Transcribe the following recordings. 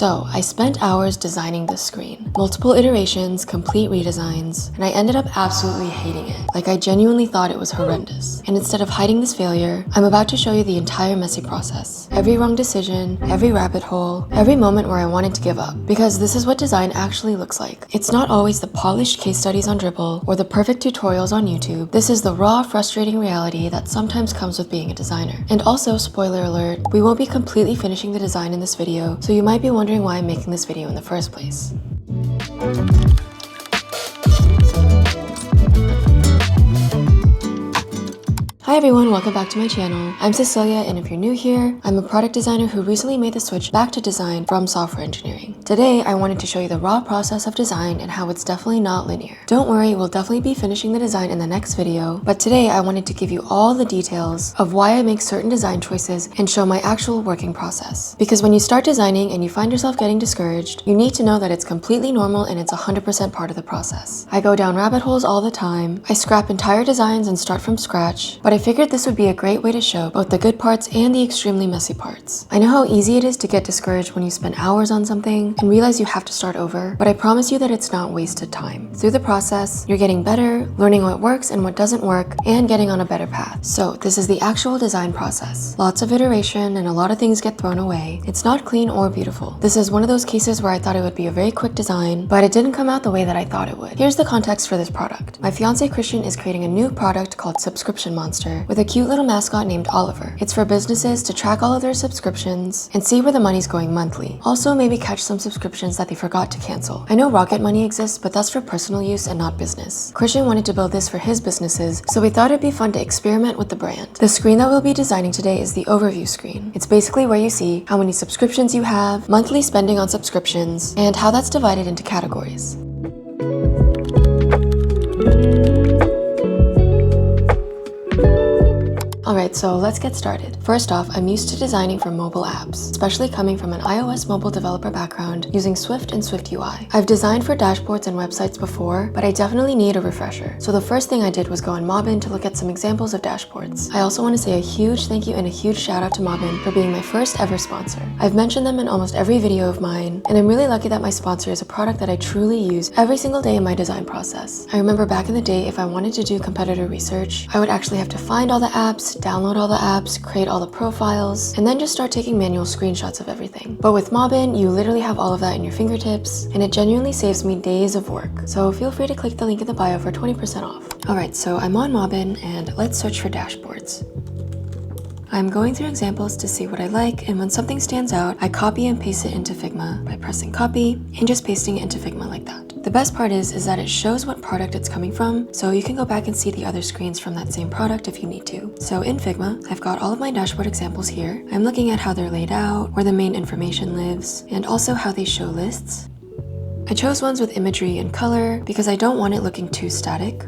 So I spent hours designing this screen. Multiple iterations, complete redesigns, and I ended up absolutely hating it. Like, I genuinely thought it was horrendous. And instead of hiding this failure, I'm about to show you the entire messy process. Every wrong decision, every rabbit hole, every moment where I wanted to give up. Because this is what design actually looks like. It's not always the polished case studies on Dribble or the perfect tutorials on YouTube. This is the raw, frustrating reality that sometimes comes with being a designer. And also, spoiler alert, we won't be completely finishing the design in this video, so you might be wondering why I'm making this video in the first place. Hi everyone, welcome back to my channel. I'm Cecilia, and if you're new here, I'm a product designer who recently made the switch back to design from software engineering. Today, I wanted to show you the raw process of design and how it's definitely not linear. Don't worry, we'll definitely be finishing the design in the next video, but today I wanted to give you all the details of why I make certain design choices and show my actual working process. Because when you start designing and you find yourself getting discouraged, you need to know that it's completely normal and it's 100% part of the process. I go down rabbit holes all the time, I scrap entire designs and start from scratch, but I figured this would be a great way to show both the good parts and the extremely messy parts. I know how easy it is to get discouraged when you spend hours on something and realize you have to start over, but I promise you that it's not wasted time. Through the process, you're getting better, learning what works and what doesn't work, and getting on a better path. So this is the actual design process. Lots of iteration and a lot of things get thrown away. It's not clean or beautiful. This is one of those cases where I thought it would be a very quick design, but it didn't come out the way that I thought it would. Here's the context for this product. My fiance Christian is creating a new product called Subscription Monster with a cute little mascot named Oliver. It's for businesses to track all of their subscriptions and see where the money's going monthly. Also, maybe catch some subscriptions that they forgot to cancel. I know Rocket Money exists, but that's for personal use and not business. Christian wanted to build this for his businesses, so we thought it'd be fun to experiment with the brand. The screen that we'll be designing today is the overview screen. It's basically where you see how many subscriptions you have, monthly spending on subscriptions, and how that's divided into categories. Alright, so let's get started. First off, I'm used to designing for mobile apps, especially coming from an iOS mobile developer background using Swift and Swift UI. I've designed for dashboards and websites before, but I definitely need a refresher. So the first thing I did was go on Mobbin to look at some examples of dashboards. I also want to say a huge thank you and a huge shout out to Mobbin for being my first ever sponsor. I've mentioned them in almost every video of mine, and I'm really lucky that my sponsor is a product that I truly use every single day in my design process. I remember back in the day, if I wanted to do competitor research, I would actually have to find all the apps, download all the apps, create all the profiles, and then just start taking manual screenshots of everything. But with Mobbin, you literally have all of that in your fingertips, and it genuinely saves me days of work. So feel free to click the link in the bio for 20% off. Alright, so I'm on Mobbin, and let's search for dashboards. I'm going through examples to see what I like, and when something stands out, I copy and paste it into Figma by pressing copy and just pasting it into Figma like that. The best part is that it shows what product it's coming from, so you can go back and see the other screens from that same product if you need to. So in Figma, I've got all of my dashboard examples here. I'm looking at how they're laid out, where the main information lives, and also how they show lists. I chose ones with imagery and color because I don't want it looking too static.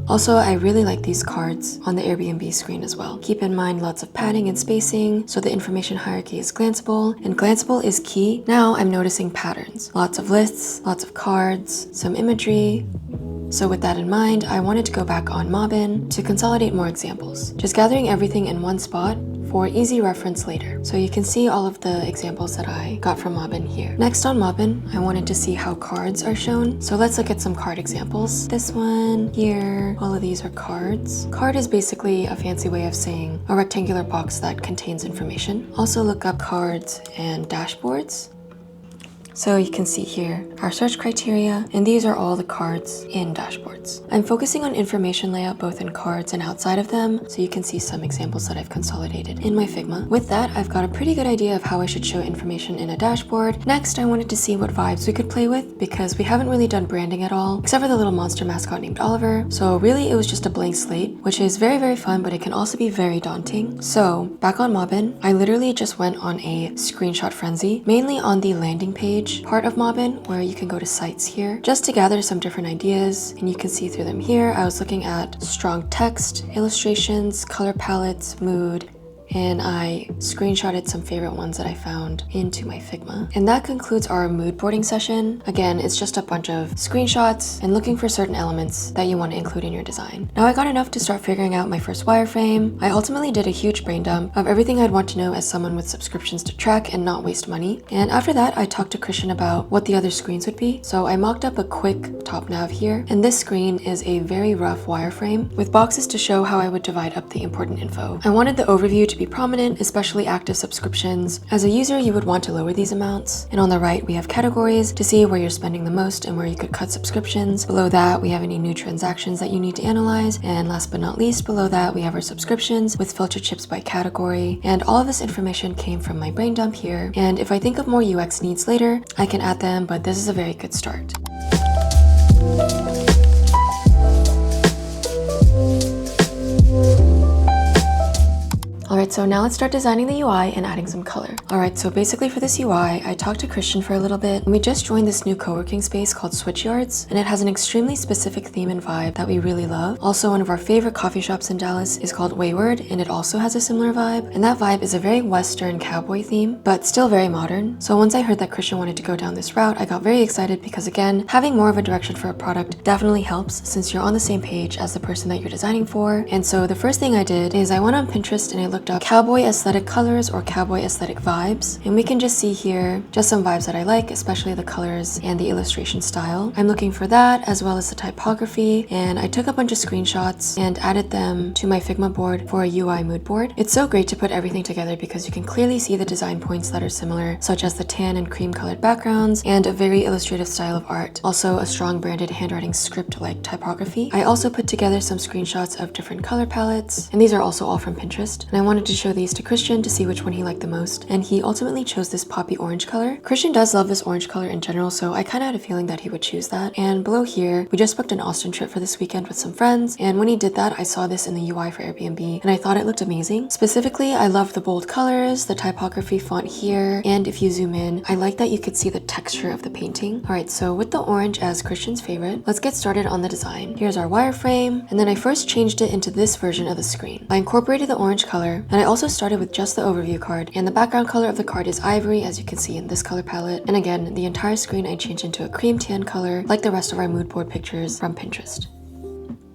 Also, I really like these cards on the Airbnb screen as well. Keep in mind lots of padding and spacing so the information hierarchy is glanceable, and glanceable is key. Now I'm noticing patterns. Lots of lists, lots of cards, some imagery. So with that in mind, I wanted to go back on Mobbin to consolidate more examples, just gathering everything in one spot for easy reference later. So you can see all of the examples that I got from Mobbin here. Next on Mobbin, I wanted to see how cards are shown. So let's look at some card examples. This one here, all of these are cards. Card is basically a fancy way of saying a rectangular box that contains information. Also look up cards and dashboards. So you can see here our search criteria, and these are all the cards in dashboards. I'm focusing on information layout both in cards and outside of them, so you can see some examples that I've consolidated in my Figma. With that, I've got a pretty good idea of how I should show information in a dashboard. Next, I wanted to see what vibes we could play with, because we haven't really done branding at all, except for the little monster mascot named Oliver. So really, it was just a blank slate, which is very, very fun, but it can also be very daunting. So back on Mobbin, I literally just went on a screenshot frenzy, mainly on the landing page part of Mobbin, where you can go to sites here just to gather some different ideas, and you can see through them here. I was looking at strong text, illustrations, color palettes, mood, and I screenshotted some favorite ones that I found into my Figma. And that concludes our mood boarding session. Again, it's just a bunch of screenshots and looking for certain elements that you want to include in your design. Now I got enough to start figuring out my first wireframe. I ultimately did a huge brain dump of everything I'd want to know as someone with subscriptions to track and not waste money. And after that, I talked to Christian about what the other screens would be. So I mocked up a quick top nav here, and this screen is a very rough wireframe with boxes to show how I would divide up the important info. I wanted the overview to be prominent, especially active subscriptions. As a user, you would want to lower these amounts. And on the right, we have categories to see where you're spending the most and where you could cut subscriptions. Below that, we have any new transactions that you need to analyze. And last but not least, below that, we have our subscriptions with filter chips by category. And all of this information came from my brain dump here. And if I think of more UX needs later, I can add them, but this is a very good start. Alright, so now let's start designing the UI and adding some color. Alright, so basically for this UI, I talked to Christian for a little bit, and we just joined this new co-working space called Switchyards, and it has an extremely specific theme and vibe that we really love. Also, one of our favorite coffee shops in Dallas is called Wayward, and it also has a similar vibe, and that vibe is a very Western cowboy theme, but still very modern. So once I heard that Christian wanted to go down this route, I got very excited because again, having more of a direction for a product definitely helps since you're on the same page as the person that you're designing for. And so the first thing I did is I went on Pinterest and I looked up cowboy aesthetic colors or cowboy aesthetic vibes, and we can just see here just some vibes that I like, especially the colors and the illustration style. I'm looking for that as well as the typography, and I took a bunch of screenshots and added them to my Figma board for a UI mood board. It's so great to put everything together because you can clearly see the design points that are similar, such as the tan and cream colored backgrounds and a very illustrative style of art. Also a strong branded handwriting script-like typography. I also put together some screenshots of different color palettes, and these are also all from Pinterest, and I wanted to show these to Christian to see which one he liked the most, and he ultimately chose this poppy orange color. Christian does love this orange color in general, so I kind of had a feeling that he would choose that. And below here, we just booked an Austin trip for this weekend with some friends, and when he did that, I saw this in the UI for Airbnb, and I thought it looked amazing. Specifically, I love the bold colors, the typography font here, and if you zoom in, I like that you could see the texture of the painting. Alright, so with the orange as Christian's favorite, let's get started on the design. Here's our wireframe, and then I first changed it into this version of the screen. I incorporated the orange color, and I also started with just the overview card, and the background color of the card is ivory, as you can see in this color palette. And again, the entire screen I changed into a cream tan color like the rest of our mood board pictures from Pinterest.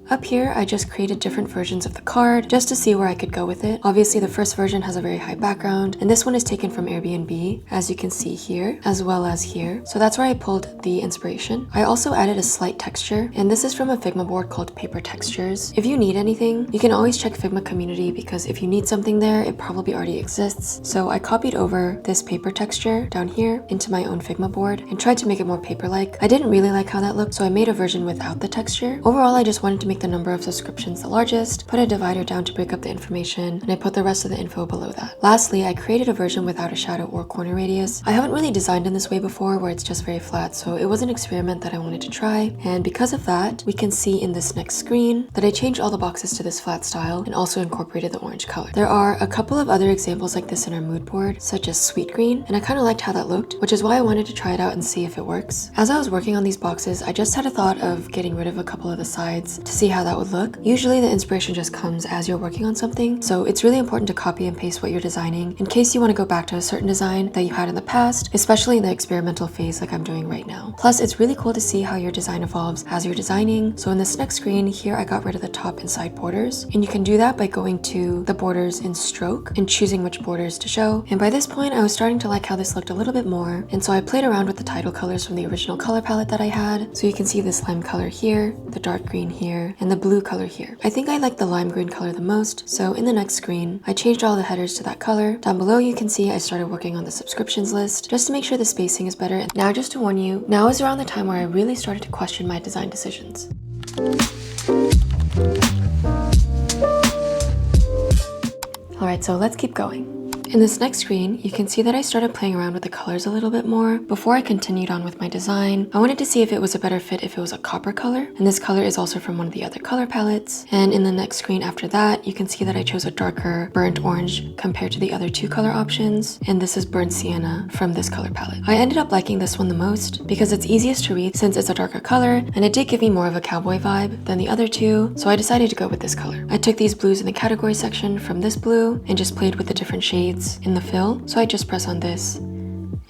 Up here, I just created different versions of the card just to see where I could go with it. Obviously, the first version has a very high background, and this one is taken from Airbnb, as you can see here, as well as here. So that's where I pulled the inspiration. I also added a slight texture, and this is from a Figma board called Paper Textures. If you need anything, you can always check Figma community because if you need something there, it probably already exists. So I copied over this paper texture down here into my own Figma board and tried to make it more paper-like. I didn't really like how that looked, so I made a version without the texture. Overall, I just wanted to make the number of subscriptions the largest, put a divider down to break up the information, and I put the rest of the info below that. Lastly, I created a version without a shadow or corner radius. I haven't really designed in this way before where it's just very flat, so it was an experiment that I wanted to try, and because of that, we can see in this next screen that I changed all the boxes to this flat style and also incorporated the orange color. There are a couple of other examples like this in our mood board, such as sweet green, and I kind of liked how that looked, which is why I wanted to try it out and see if it works. As I was working on these boxes, I just had a thought of getting rid of a couple of the sides to see how that would look. Usually the inspiration just comes as you're working on something, so it's really important to copy and paste what you're designing in case you want to go back to a certain design that you had in the past, especially in the experimental phase like I'm doing right now. Plus, it's really cool to see how your design evolves as you're designing. So in this next screen here, I got rid of the top and side borders, and you can do that by going to the borders in stroke and choosing which borders to show. And by this point, I was starting to like how this looked a little bit more, and so I played around with the title colors from the original color palette that I had. So you can see this lime color here, the dark green here, and the blue color here. I think I like the lime green color the most, so in the next screen, I changed all the headers to that color. Down below, you can see I started working on the subscriptions list just to make sure the spacing is better. Now, just to warn you, now is around the time where I really started to question my design decisions. Alright, so let's keep going. In this next screen, you can see that I started playing around with the colors a little bit more. Before I continued on with my design, I wanted to see if it was a better fit if it was a copper color, and this color is also from one of the other color palettes. And in the next screen after that, you can see that I chose a darker burnt orange compared to the other two color options, and this is burnt sienna from this color palette. I ended up liking this one the most because it's easiest to read since it's a darker color, and it did give me more of a cowboy vibe than the other two, so I decided to go with this color. I took these blues in the category section from this blue and just played with the different shades in the fill, so I just press on this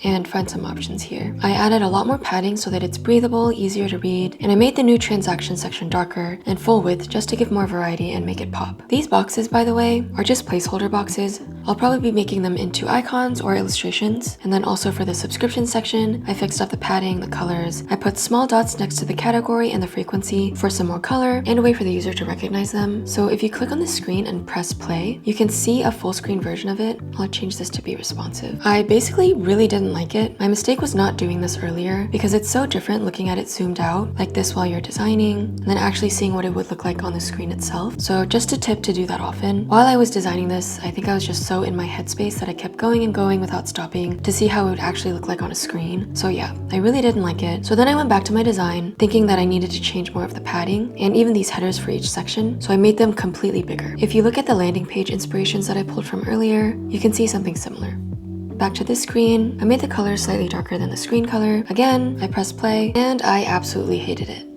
and find some options here. I added a lot more padding so that it's breathable, easier to read, and I made the new transaction section darker and full width just to give more variety and make it pop. These boxes, by the way, are just placeholder boxes. I'll probably be making them into icons or illustrations. And then also for the subscription section, I fixed up the padding, the colors. I put small dots next to the category and the frequency for some more color and a way for the user to recognize them. So if you click on the screen and press play, you can see a full screen version of it. I'll change this to be responsive. I basically really didn't like it. My mistake was not doing this earlier because it's so different looking at it zoomed out like this while you're designing and then actually seeing what it would look like on the screen itself. So just a tip to do that often. While I was designing this, I think I was just so in my headspace that I kept going and going without stopping to see how it would actually look like on a screen. So yeah, I really didn't like it. So then I went back to my design thinking that I needed to change more of the padding and even these headers for each section. So I made them completely bigger. If you look at the landing page inspirations that I pulled from earlier, you can see something similar. Back to this screen, I made the color slightly darker than the screen color. Again, I pressed play, and I absolutely hated it.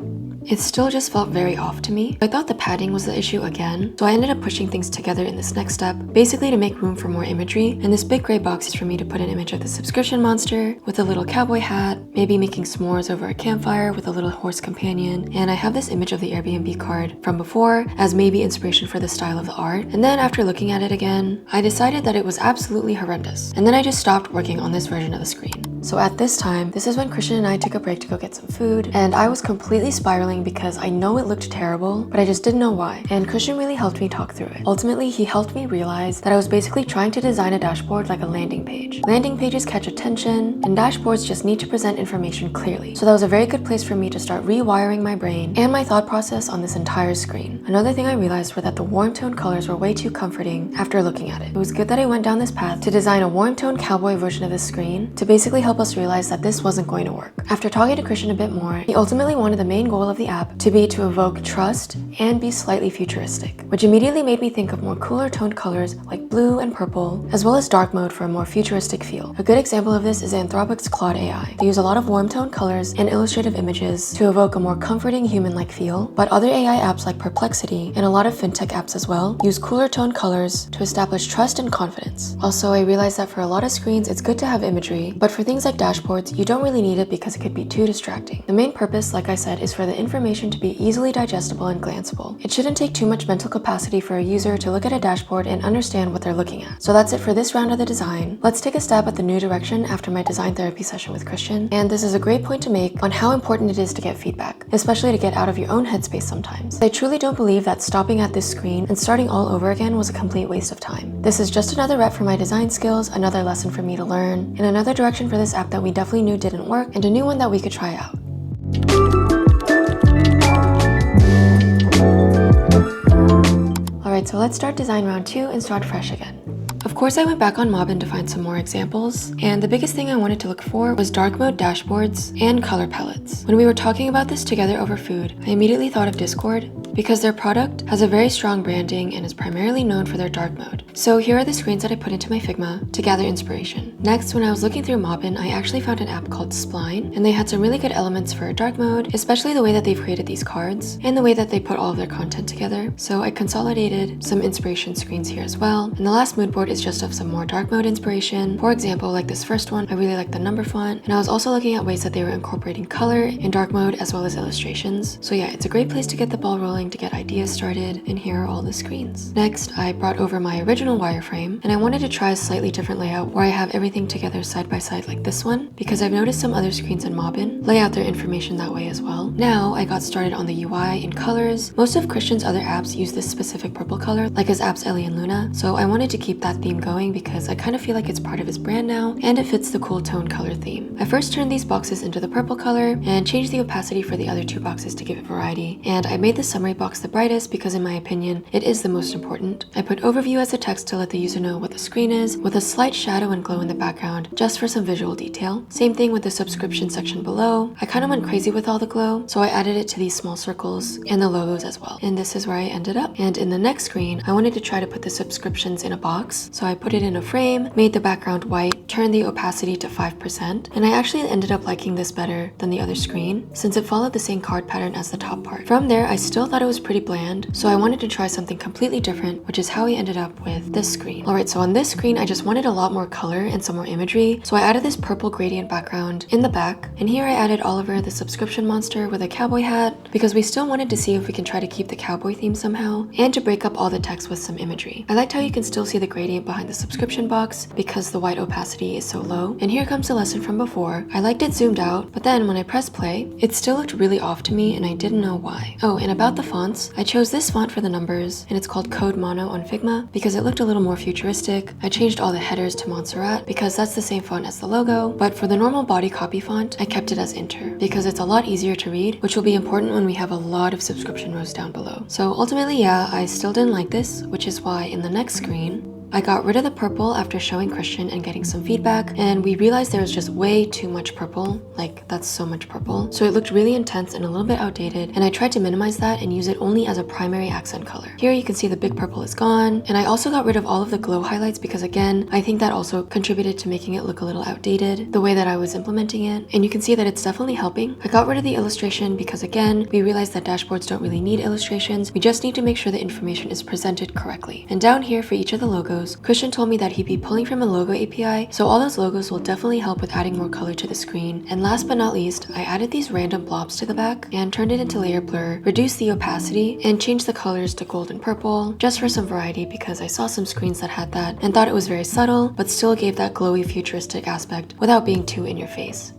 It still just felt very off to me. I thought the padding was the issue again, so I ended up pushing things together in this next step, basically to make room for more imagery, and this big gray box is for me to put an image of the subscription monster with a little cowboy hat, maybe making s'mores over a campfire with a little horse companion, and I have this image of the Airbnb card from before as maybe inspiration for the style of the art, and then after looking at it again, I decided that it was absolutely horrendous, and then I just stopped working on this version of the screen. So at this time, this is when Christian and I took a break to go get some food, and I was completely spiraling because I know it looked terrible, but I just didn't know why, and Christian really helped me talk through it. Ultimately, he helped me realize that I was basically trying to design a dashboard like a landing page. Landing pages catch attention, and dashboards just need to present information clearly. So that was a very good place for me to start rewiring my brain and my thought process on this entire screen. Another thing I realized were that the warm tone colors were way too comforting after looking at it. It was good that I went down this path to design a warm tone cowboy version of the screen to basically help us realize that this wasn't going to work. After talking to Christian a bit more, he ultimately wanted the main goal of the app to be to evoke trust and be slightly futuristic, which immediately made me think of more cooler toned colors like blue and purple, as well as dark mode for a more futuristic feel. A good example of this is Anthropic's Claude AI. They use a lot of warm tone colors and illustrative images to evoke a more comforting human-like feel, but other AI apps like Perplexity and a lot of fintech apps as well use cooler tone colors to establish trust and confidence. Also, I realized that for a lot of screens, it's good to have imagery, but for things like dashboards, you don't really need it because it could be too distracting. The main purpose, like I said, is for the information to be easily digestible and glanceable. It shouldn't take too much mental capacity for a user to look at a dashboard and understand what they're looking at. So that's it for this round of the design. Let's take a stab at the new direction after my design therapy session with Christian, and this is a great point to make on how important it is to get feedback, especially to get out of your own headspace sometimes. I truly don't believe that stopping at this screen and starting all over again was a complete waste of time. This is just another rep for my design skills, another lesson for me to learn, and another direction for this app that we definitely knew didn't work, and a new one that we could try out. Alright, so let's start design round 2 and start fresh again. Of course, I went back on Mobbin to find some more examples, and the biggest thing I wanted to look for was dark mode dashboards and color palettes. When we were talking about this together over food, I immediately thought of Discord because their product has a very strong branding and is primarily known for their dark mode. So here are the screens that I put into my Figma to gather inspiration. Next, when I was looking through Mobbin, I actually found an app called Spline, and they had some really good elements for dark mode, especially the way that they've created these cards and the way that they put all of their content together. So I consolidated some inspiration screens here as well, and the last mood board is just of some more dark mode inspiration. For example, like this first one, I really like the number font, and I was also looking at ways that they were incorporating color in dark mode as well as illustrations. So yeah, it's a great place to get the ball rolling, to get ideas started, and here are all the screens. Next, I brought over my original wireframe, and I wanted to try a slightly different layout where I have everything together side by side like this one, because I've noticed some other screens in Mobbin lay out their information that way as well. Now, I got started on the UI in colors. Most of Christian's other apps use this specific purple color, like his apps Ellie and Luna, so I wanted to keep that theme going because I kind of feel like it's part of his brand now, and it fits the cool tone color theme. I first turned these boxes into the purple color and changed the opacity for the other two boxes to give it variety, and I made the summary box the brightest because in my opinion, it is the most important. I put overview as a text to let the user know what the screen is, with a slight shadow and glow in the background, just for some visual detail. Same thing with the subscription section below. I kind of went crazy with all the glow, so I added it to these small circles and the logos as well. And this is where I ended up. And in the next screen, I wanted to try to put the subscriptions in a box. So I put it in a frame, made the background white, turned the opacity to 5%. And I actually ended up liking this better than the other screen, since it followed the same card pattern as the top part. From there, I still thought it was pretty bland, so I wanted to try something completely different, which is how I ended up with this screen. Alright, so on this screen, I just wanted a lot more color and some more imagery, so I added this purple gradient background in the back, and here I added Oliver, the subscription monster with a cowboy hat, because we still wanted to see if we can try to keep the cowboy theme somehow, and to break up all the text with some imagery. I liked how you can still see the gradient behind the subscription box, because the white opacity is so low. And here comes the lesson from before. I liked it zoomed out, but then when I pressed play, it still looked really off to me, and I didn't know why. Oh, and about the fonts, I chose this font for the numbers, and it's called Code Mono on Figma, because it looked a little more futuristic. I changed all the headers to Montserrat, because that's the same font as the logo, but for the normal body copy font, I kept it as Inter, because it's a lot easier to read, which will be important when we have a lot of subscription rows down below. So ultimately, yeah, I still didn't like this, which is why in the next screen, I got rid of the purple after showing Christian and getting some feedback, and we realized there was just way too much purple. Like, that's so much purple. So it looked really intense and a little bit outdated, and I tried to minimize that and use it only as a primary accent color. Here you can see the big purple is gone, and I also got rid of all of the glow highlights because again, I think that also contributed to making it look a little outdated, the way that I was implementing it, and you can see that it's definitely helping. I got rid of the illustration because again, we realized that dashboards don't really need illustrations, we just need to make sure the information is presented correctly. And down here for each of the logos, Christian told me that he'd be pulling from a logo API, so all those logos will definitely help with adding more color to the screen. And last but not least, I added these random blobs to the back and turned it into layer blur, reduced the opacity, and changed the colors to gold and purple, just for some variety because I saw some screens that had that and thought it was very subtle, but still gave that glowy futuristic aspect without being too in your face.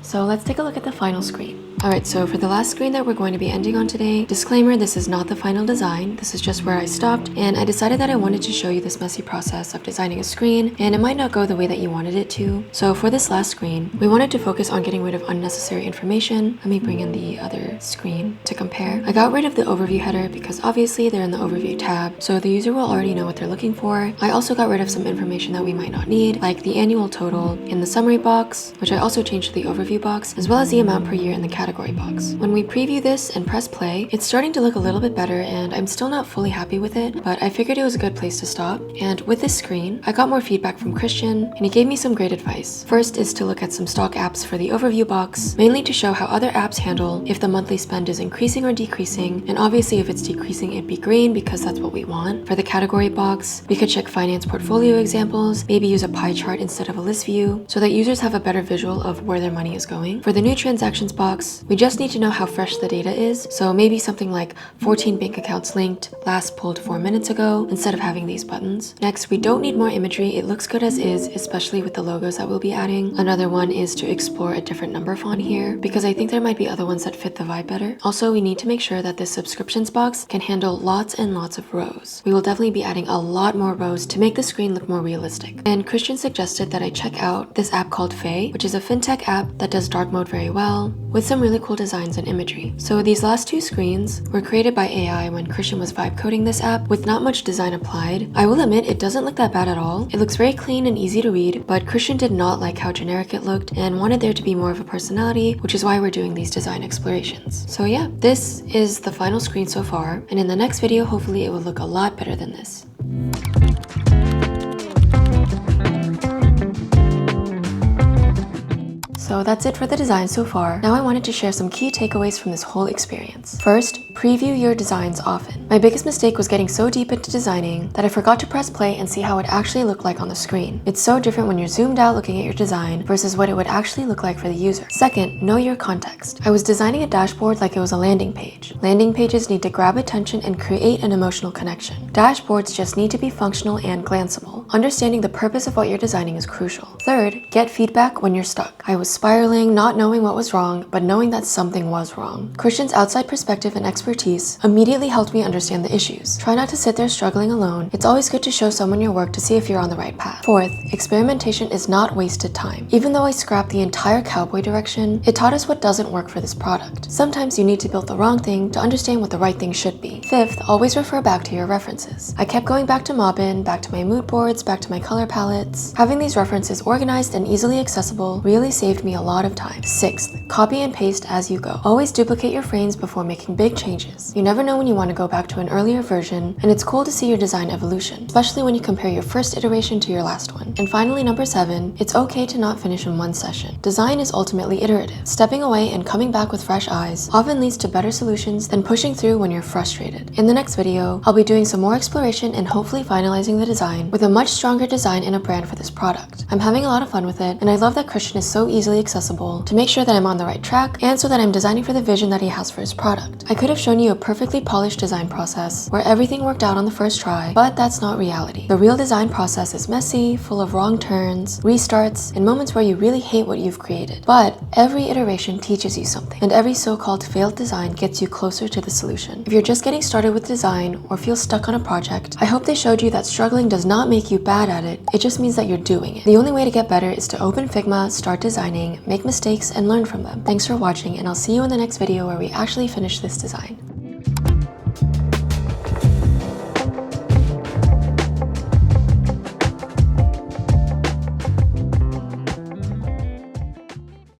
So let's take a look at the final screen. Alright, so for the last screen that we're going to be ending on today, disclaimer, this is not the final design, this is just where I stopped, and I decided that I wanted to show you this messy process of designing a screen, and it might not go the way that you wanted it to. So for this last screen, we wanted to focus on getting rid of unnecessary information. Let me bring in the other screen to compare. I got rid of the overview header because obviously they're in the overview tab, so the user will already know what they're looking for. I also got rid of some information that we might not need, like the annual total in the summary box, which I also changed to the overview box, as well as the amount per year in the category box. When we preview this and press play, it's starting to look a little bit better and I'm still not fully happy with it, but I figured it was a good place to stop. And with this screen, I got more feedback from Christian and he gave me some great advice. First is to look at some stock apps for the overview box, mainly to show how other apps handle if the monthly spend is increasing or decreasing, and obviously if it's decreasing it'd be green because that's what we want. For the category box, we could check finance portfolio examples, maybe use a pie chart instead of a list view, so that users have a better visual of where their money is going. For the new transactions box, we just need to know how fresh the data is, so maybe something like 14 bank accounts linked, last pulled 4 minutes ago, instead of having these buttons. Next, we don't need more imagery, it looks good as is, especially with the logos that we'll be adding. Another one is to explore a different number font here, because I think there might be other ones that fit the vibe better. Also, we need to make sure that this subscriptions box can handle lots and lots of rows. We will definitely be adding a lot more rows to make the screen look more realistic. And Christian suggested that I check out this app called Faye, which is a fintech app that does dark mode very well, with some really cool designs and imagery. So these last two screens were created by AI when Christian was vibe coding this app with not much design applied. I will admit it doesn't look that bad at all. It looks very clean and easy to read, but Christian did not like how generic it looked and wanted there to be more of a personality, which is why we're doing these design explorations. So yeah, this is the final screen so far, and in the next video hopefully it will look a lot better than this. So that's it for the design so far. Now I wanted to share some key takeaways from this whole experience. First, preview your designs often. My biggest mistake was getting so deep into designing that I forgot to press play and see how it actually looked like on the screen. It's so different when you're zoomed out looking at your design versus what it would actually look like for the user. Second, know your context. I was designing a dashboard like it was a landing page. Landing pages need to grab attention and create an emotional connection. Dashboards just need to be functional and glanceable. understanding the purpose of what you're designing is crucial. Third, get feedback when you're stuck. I was spiraling, not knowing what was wrong, but knowing that something was wrong. Christian's outside perspective and expertise immediately helped me understand the issues. Try not to sit there struggling alone. It's always good to show someone your work to see if you're on the right path. Fourth, experimentation is not wasted time. Even though I scrapped the entire cowboy direction, it taught us what doesn't work for this product. Sometimes you need to build the wrong thing to understand what the right thing should be. Fifth, always refer back to your references. I kept going back to Mobbin, back to my mood boards, back to my color palettes. Having these references organized and easily accessible really saved me a lot of time. Sixth, copy and paste as you go. Always duplicate your frames before making big changes. You never know when you want to go back to an earlier version, and it's cool to see your design evolution, especially when you compare your first iteration to your last one. And finally, number 7, it's okay to not finish in one session. Design is ultimately iterative. Stepping away and coming back with fresh eyes often leads to better solutions than pushing through when you're frustrated. In the next video, I'll be doing some more exploration and hopefully finalizing the design with a much stronger design and a brand for this product. I'm having a lot of fun with it, and I love that Christian is so easily accessible to make sure that I'm on the right track and so that I'm designing for the vision that he has for his product. I could have shown you a perfectly polished design process where everything worked out on the first try, but that's not reality. The real design process is messy, full of wrong turns, restarts, and moments where you really hate what you've created. But every iteration teaches you something, and every so-called failed design gets you closer to the solution. If you're just getting started with design or feel stuck on a project, I hope they showed you that struggling does not make you bad at it, it just means that you're doing it. The only way to get better is to open Figma, start designing, make mistakes, and learn from them. Thanks for watching, and I'll see you in the next video where we actually finish this design.